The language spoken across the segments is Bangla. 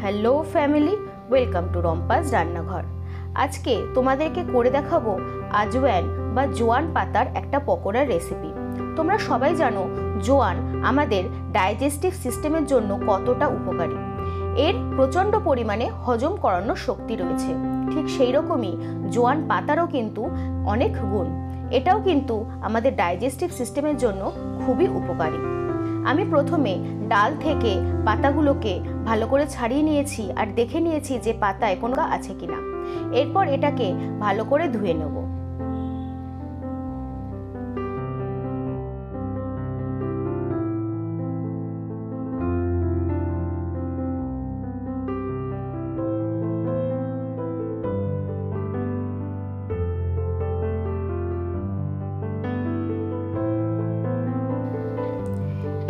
হ্যালো ফ্যামিলি, ওয়েলকাম টু রম্পাস রান্নাঘর। আজকে তোমাদেরকে করে দেখাবো আজওয়ান বা জোয়ান পাতার একটা পকোড়ার রেসিপি। তোমরা সবাই জানো জোয়ান আমাদের ডাইজেস্টিভ সিস্টেমের জন্য কতটা উপকারী। এর প্রচণ্ড পরিমাণে হজম করানোর শক্তি রয়েছে। ঠিক সেই রকমই জোয়ান পাতারও কিন্তু অনেক গুণ। এটাও কিন্তু আমাদের ডাইজেস্টিভ সিস্টেমের জন্য খুবই উপকারী। আমি প্রথমে ডাল থেকে পাতাগুলোকে ভালো করে ছাড়িয়ে নিয়েছি আর দেখে নিয়েছি যে পাতায় কোনো আছে কিনা। এরপর এটাকে ভালো করে ধুয়ে নেব।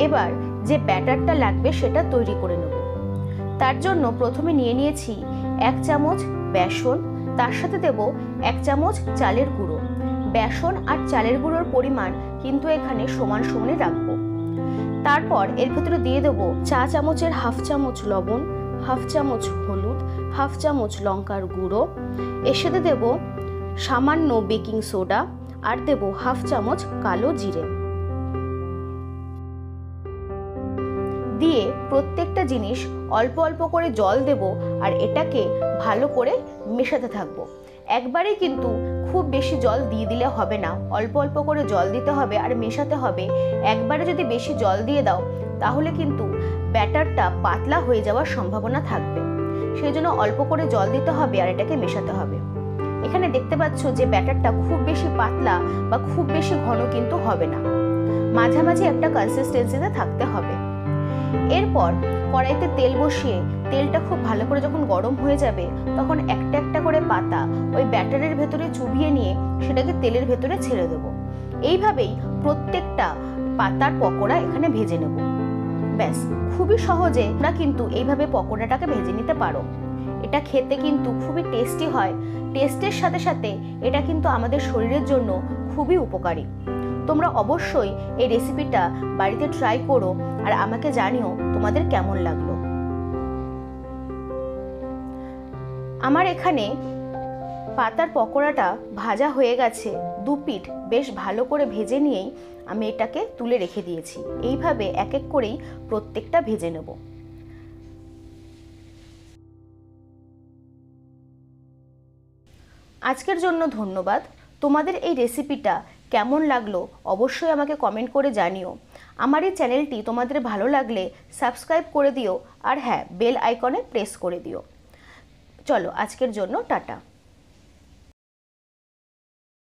এবার যে ব্যাটারটা লাগবে সেটা তৈরি করে নেব। তার জন্য প্রথমে নিয়ে নিয়েছি 1 চামচ বেসন, তার সাথে দেব 1 চামচ চালের গুঁড়ো। বেসন আর চালের গুঁড়োর পরিমাণ কিন্তু এখানে সমান সমানে রাখবো। তারপর এর ভেতরে দিয়ে দেব চা চামচের 1/2 চামচ লবণ, 1/2 চামচ হলুদ, 1/2 চামচ লঙ্কার গুঁড়ো। এর সাথে দেব সামান্য বেকিং সোডা আর দেব 1/2 চামচ কালো জিরে। দিয়ে প্রত্যেকটা জিনিস অল্প অল্প করে জল দেব আর এটাকে ভালো করে মেশাতে থাকবো। একবারেই কিন্তু খুব বেশি জল দিয়ে দিলে হবে না, অল্প অল্প করে জল দিতে হবে আর মেশাতে হবে। একবারে যদি বেশি জল দিয়ে দাও তাহলে কিন্তু ব্যাটারটা পাতলা হয়ে যাওয়ার সম্ভাবনা থাকবে। সেই জন্য অল্প করে জল দিতে হবে আর এটাকে মেশাতে হবে। এখানে দেখতে পাচ্ছ যে ব্যাটারটা খুব বেশি পাতলা বা খুব বেশি ঘন কিন্তু হবে না, মাঝামাঝি একটা কনসিস্টেন্সিতে থাকতে হবে। এরপর কড়াইতে তেল বসিয়ে তেলটা খুব ভালো করে যখন গরম হয়ে যাবে তখন একটা একটা করে পাতা ওই ব্যাটারের ভেতরে চুবিয়ে নিয়ে সেটাকে তেলের ভেতরে ছেড়ে দেবো। এইভাবেই প্রত্যেকটা পাতার পকোড়া এখানে ভেজে নেব। ব্যাস, খুবই সহজে তোমরা কিন্তু এইভাবে পকোড়াটাকে ভেজে নিতে পারো। এটা খেতে কিন্তু খুবই টেস্টি হয়। টেস্টের সাথে সাথে এটা কিন্তু আমাদের শরীরের জন্য খুবই উপকারী। তোমরা অবশ্যই এই রেসিপিটা বাড়িতে ট্রাই করো আর আমাকে জানিও তোমাদের কেমন লাগলো। আমার এখানে পাতার পকোড়াটা ভাজা হয়ে গেছে। 2 পিঠ বেশ ভালো করে ভেজে নিয়েই আমি এটাকে তুলে রেখে দিয়েছি। এইভাবে এক এক করেই প্রত্যেকটা ভেজে নেব। আজকের জন্য ধন্যবাদ। তোমাদের এই রেসিপিটা কেমন লাগলো অবশ্যই আমাকে কমেন্ট করে জানিও। আমার এই চ্যানেলটি তোমাদের ভালো লাগলে সাবস্ক্রাইব করে দিও আর হ্যাঁ, বেল আইকনে প্রেস করে দিও। চলো আজকের জন্য টাটা।